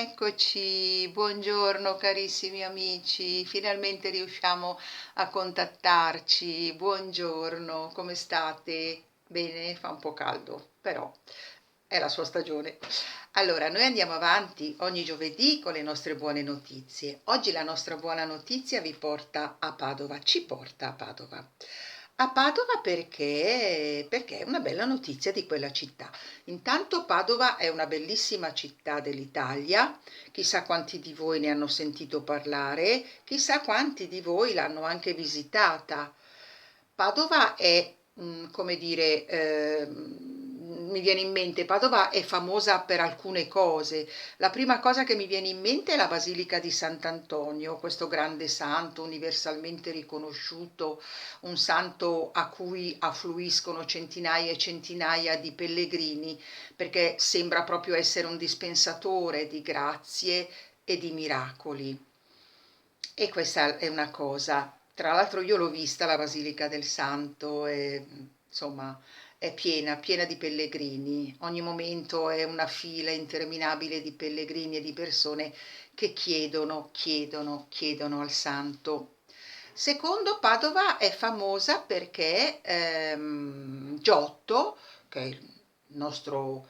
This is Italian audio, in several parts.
Eccoci, buongiorno carissimi amici, finalmente riusciamo a contattarci. Buongiorno, come state? Bene, fa un po' caldo, però è la sua stagione. Allora, noi andiamo avanti ogni giovedì con le nostre buone notizie. Oggi la nostra buona notizia vi porta a Padova, ci porta a Padova. A Padova perché è una bella notizia di quella città. Intanto Padova è una bellissima città dell'Italia, chissà quanti di voi ne hanno sentito parlare, chissà quanti di voi l'hanno anche visitata. Padova è, come dire, mi viene in mente, Padova è famosa per alcune cose. La prima cosa che mi viene in mente è la Basilica di Sant'Antonio, questo grande santo universalmente riconosciuto, un santo a cui affluiscono centinaia e centinaia di pellegrini, perché sembra proprio essere un dispensatore di grazie e di miracoli. E questa è una cosa. Tra l'altro io l'ho vista la Basilica del Santo e insomma è piena, piena di pellegrini. Ogni momento è una fila interminabile di pellegrini e di persone che chiedono al Santo. Secondo, Padova è famosa perché Giotto, che è il nostro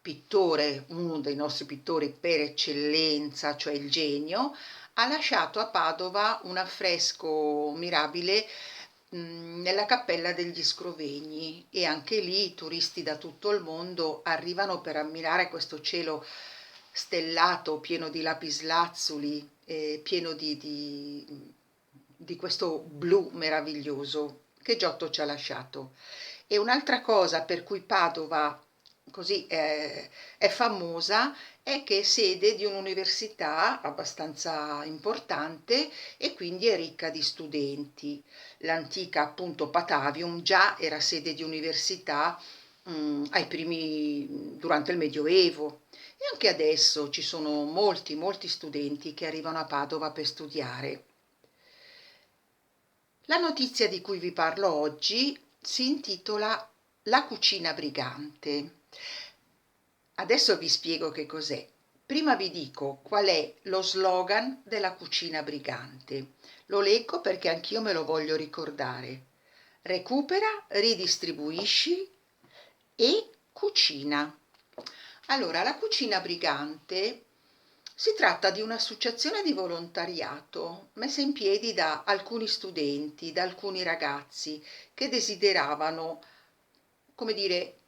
pittore, uno dei nostri pittori per eccellenza, cioè il genio, ha lasciato a Padova un affresco mirabile nella Cappella degli Scrovegni, e anche lì i turisti da tutto il mondo arrivano per ammirare questo cielo stellato, pieno di lapislazzuli, pieno di questo blu meraviglioso che Giotto ci ha lasciato. E un'altra cosa per cui Padova così è famosa è che è sede di un'università abbastanza importante e quindi è ricca di studenti. L'antica appunto Patavium già era sede di università ai primi, durante il Medioevo, e anche adesso ci sono molti studenti che arrivano a Padova per studiare. La notizia di cui vi parlo oggi si intitola La cucina brigante. Adesso vi spiego che cos'è. Prima vi dico qual è lo slogan della cucina brigante. Lo leggo perché anch'io me lo voglio ricordare. Recupera, ridistribuisci e cucina. Allora, la cucina brigante si tratta di un'associazione di volontariato messa in piedi da alcuni studenti, da alcuni ragazzi che desideravano, come dire,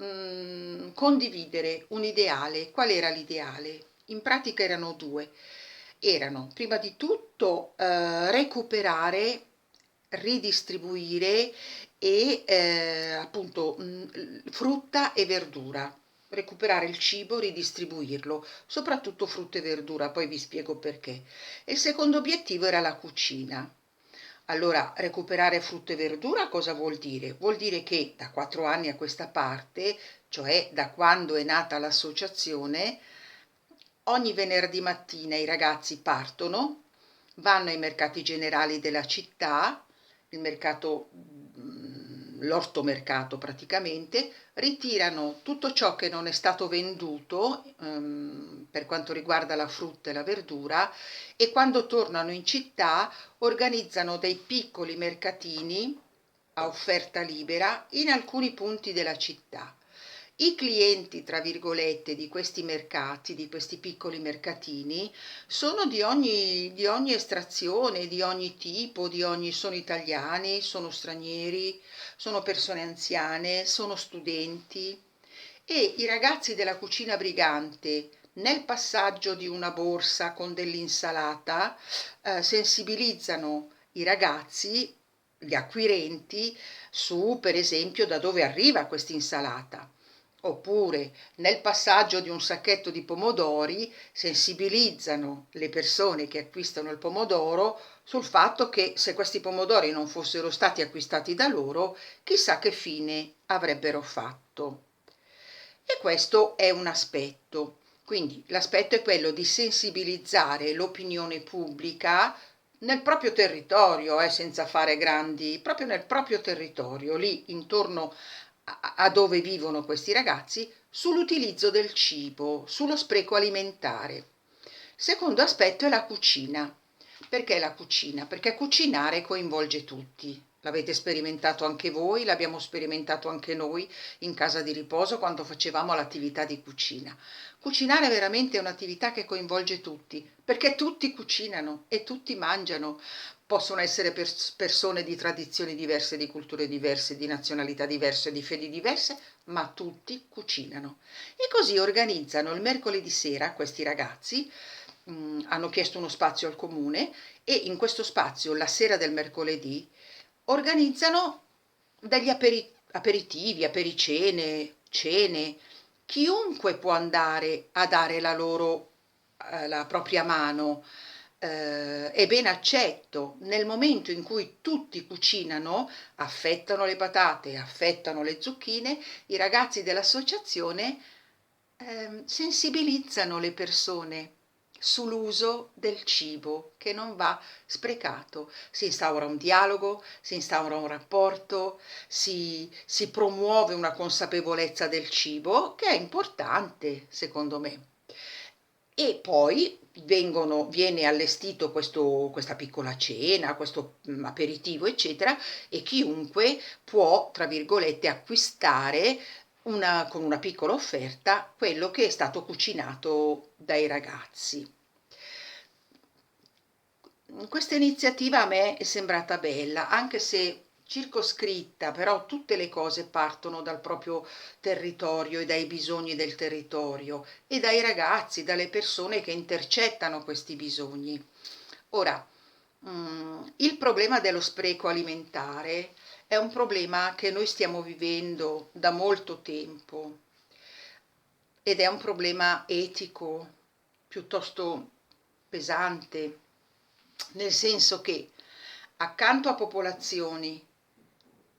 condividere un ideale. Qual era l'ideale? In pratica erano due. Erano, prima di tutto, recuperare, ridistribuire e appunto frutta e verdura. Recuperare il cibo, ridistribuirlo, soprattutto frutta e verdura, poi vi spiego perché. E il secondo obiettivo era la cucina. Allora, recuperare frutta e verdura cosa vuol dire? Vuol dire che da 4 anni a questa parte, cioè da quando è nata l'associazione, ogni venerdì mattina i ragazzi partono, vanno ai mercati generali della città, il mercato, l'ortomercato praticamente, ritirano tutto ciò che non è stato venduto per quanto riguarda la frutta e la verdura, e quando tornano in città organizzano dei piccoli mercatini a offerta libera in alcuni punti della città. I clienti, tra virgolette, di questi mercati, di questi piccoli mercatini, sono di ogni estrazione, di ogni tipo, sono italiani, sono stranieri, sono persone anziane, sono studenti, e i ragazzi della cucina brigante, nel passaggio di una borsa con dell'insalata, sensibilizzano i ragazzi, gli acquirenti, su per esempio da dove arriva questa insalata. Oppure nel passaggio di un sacchetto di pomodori sensibilizzano le persone che acquistano il pomodoro sul fatto che se questi pomodori non fossero stati acquistati da loro, chissà che fine avrebbero fatto. E questo è un aspetto. Quindi l'aspetto è quello di sensibilizzare l'opinione pubblica nel proprio territorio, senza fare grandi, proprio nel proprio territorio, lì intorno a dove vivono questi ragazzi, sull'utilizzo del cibo, sullo spreco alimentare. Secondo aspetto è la cucina. Perché la cucina? Perché cucinare coinvolge tutti. L'avete sperimentato anche voi, l'abbiamo sperimentato anche noi in casa di riposo quando facevamo l'attività di cucina. Cucinare veramente è un'attività che coinvolge tutti, perché tutti cucinano e tutti mangiano. Possono essere persone di tradizioni diverse, di culture diverse, di nazionalità diverse, di fedi diverse, ma tutti cucinano. E così organizzano il mercoledì sera questi ragazzi, hanno chiesto uno spazio al comune e in questo spazio la sera del mercoledì organizzano degli aperitivi, apericene, cene. Chiunque può andare a dare la propria mano, è ben accetto. Nel momento in cui tutti cucinano, affettano le patate, affettano le zucchine, i ragazzi dell'associazione sensibilizzano le persone sull'uso del cibo che non va sprecato. Si instaura un dialogo, si instaura un rapporto, si promuove una consapevolezza del cibo che è importante, secondo me. E poi viene allestito questa piccola cena, questo aperitivo, eccetera, e chiunque può, tra virgolette, acquistare con una piccola offerta quello che è stato cucinato dai ragazzi. Questa iniziativa a me è sembrata bella, anche se circoscritta, però tutte le cose partono dal proprio territorio e dai bisogni del territorio e dai ragazzi, dalle persone che intercettano questi bisogni. Ora, il problema dello spreco alimentare è un problema che noi stiamo vivendo da molto tempo ed è un problema etico piuttosto pesante, nel senso che accanto a popolazioni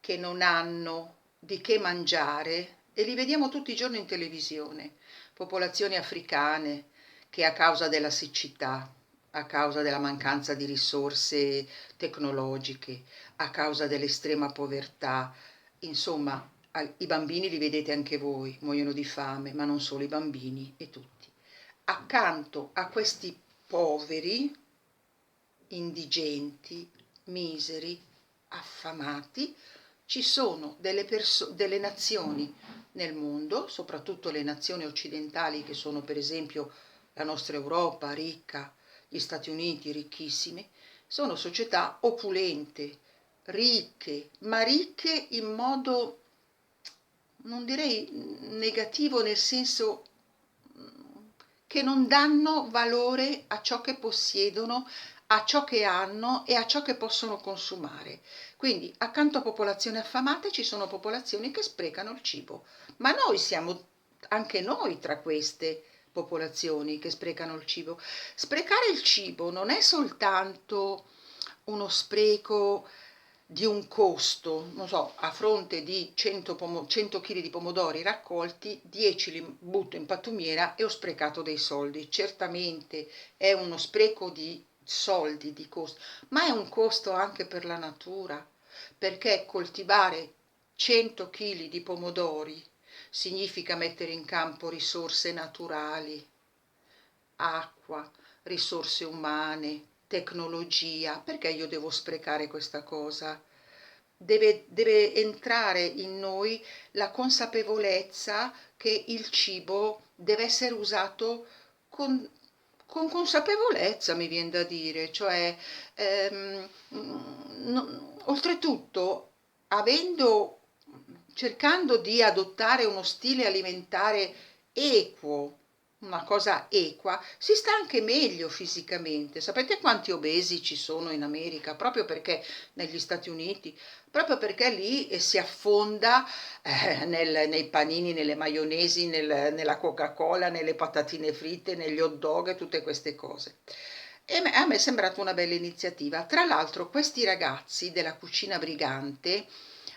che non hanno di che mangiare, e li vediamo tutti i giorni in televisione, popolazioni africane che a causa della siccità, a causa della mancanza di risorse tecnologiche, a causa dell'estrema povertà, insomma, i bambini li vedete anche voi, muoiono di fame, ma non solo i bambini e tutti. Accanto a questi poveri, indigenti, miseri, affamati, ci sono delle nazioni nel mondo, soprattutto le nazioni occidentali che sono per esempio la nostra Europa ricca, gli Stati Uniti ricchissimi, sono società opulente, ricche, ma ricche in modo non direi negativo nel senso che non danno valore a ciò che possiedono, a ciò che hanno e a ciò che possono consumare. Quindi accanto a popolazioni affamate ci sono popolazioni che sprecano il cibo, ma noi siamo anche noi tra queste popolazioni che sprecano il cibo. Sprecare il cibo non è soltanto uno spreco di un costo, non so, a fronte di 100 kg di pomodori raccolti, 10 li butto in pattumiera e ho sprecato dei soldi. Certamente è uno spreco di soldi, di costo, ma è un costo anche per la natura, perché coltivare 100 kg di pomodori significa mettere in campo risorse naturali, acqua, risorse umane, tecnologia. Perché io devo sprecare questa cosa? Deve entrare in noi la consapevolezza che il cibo deve essere usato con, con consapevolezza, mi viene da dire, cioè oltretutto avendo cercando di adottare uno stile alimentare equo, una cosa equa, si sta anche meglio fisicamente. Sapete quanti obesi ci sono in America? Proprio perché negli Stati Uniti, proprio perché lì si affonda nei panini, nelle maionesi, nella Coca-Cola, nelle patatine fritte, negli hot dog e tutte queste cose. E a me è sembrata una bella iniziativa. Tra l'altro, questi ragazzi della Cucina Brigante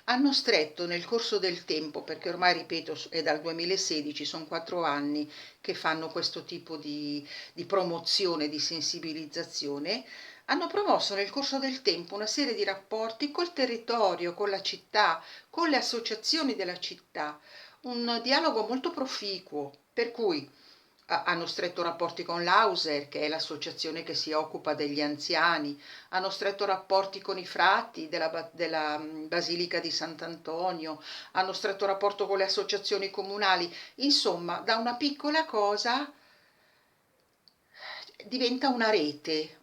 hanno stretto nel corso del tempo, perché ormai, ripeto, è dal 2016, sono 4 anni che fanno questo tipo di promozione, di sensibilizzazione, hanno promosso nel corso del tempo una serie di rapporti col territorio, con la città, con le associazioni della città, un dialogo molto proficuo, per cui hanno stretto rapporti con l'Auser, che è l'associazione che si occupa degli anziani, hanno stretto rapporti con i frati della Basilica di Sant'Antonio, hanno stretto rapporto con le associazioni comunali. Insomma, da una piccola cosa diventa una rete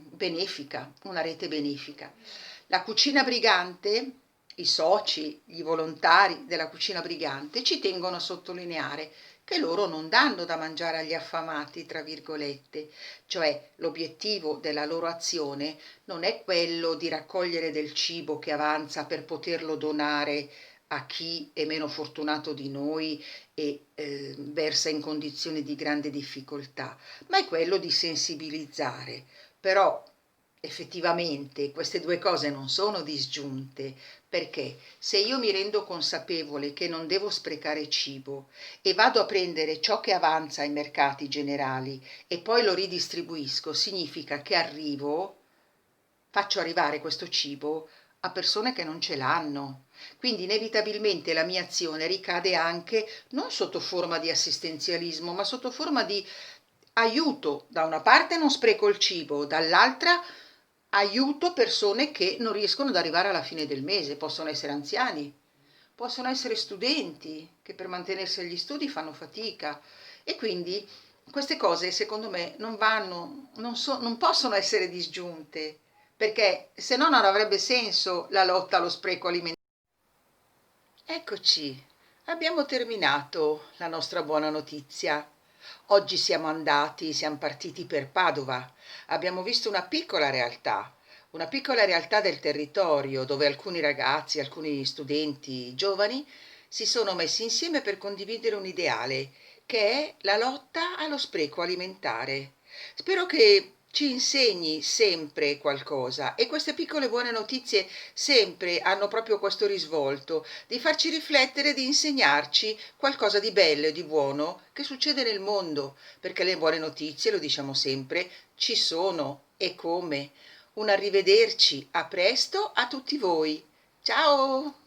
benefica, una rete benefica. La Cucina Brigante, i soci, i volontari della Cucina Brigante ci tengono a sottolineare che loro non danno da mangiare agli affamati, tra virgolette, cioè l'obiettivo della loro azione non è quello di raccogliere del cibo che avanza per poterlo donare a chi è meno fortunato di noi e versa in condizioni di grande difficoltà, ma è quello di sensibilizzare. Però effettivamente queste due cose non sono disgiunte, perché se io mi rendo consapevole che non devo sprecare cibo e vado a prendere ciò che avanza ai mercati generali e poi lo ridistribuisco, significa che faccio arrivare questo cibo a persone che non ce l'hanno. Quindi inevitabilmente la mia azione ricade anche non sotto forma di assistenzialismo, ma sotto forma di aiuto. Da una parte non spreco il cibo, dall'altra aiuto persone che non riescono ad arrivare alla fine del mese. Possono essere anziani, possono essere studenti che per mantenersi agli studi fanno fatica. E quindi queste cose secondo me non vanno, non possono essere disgiunte, perché se no non avrebbe senso la lotta allo spreco alimentare. Eccoci, abbiamo terminato la nostra buona notizia. Oggi siamo partiti per Padova. Abbiamo visto una piccola realtà del territorio dove alcuni ragazzi, alcuni studenti giovani si sono messi insieme per condividere un ideale, che è la lotta allo spreco alimentare. Spero che ci insegni sempre qualcosa e queste piccole buone notizie sempre hanno proprio questo risvolto di farci riflettere, di insegnarci qualcosa di bello e di buono che succede nel mondo, perché le buone notizie, lo diciamo sempre, ci sono e come. Un arrivederci, a presto a tutti voi. Ciao!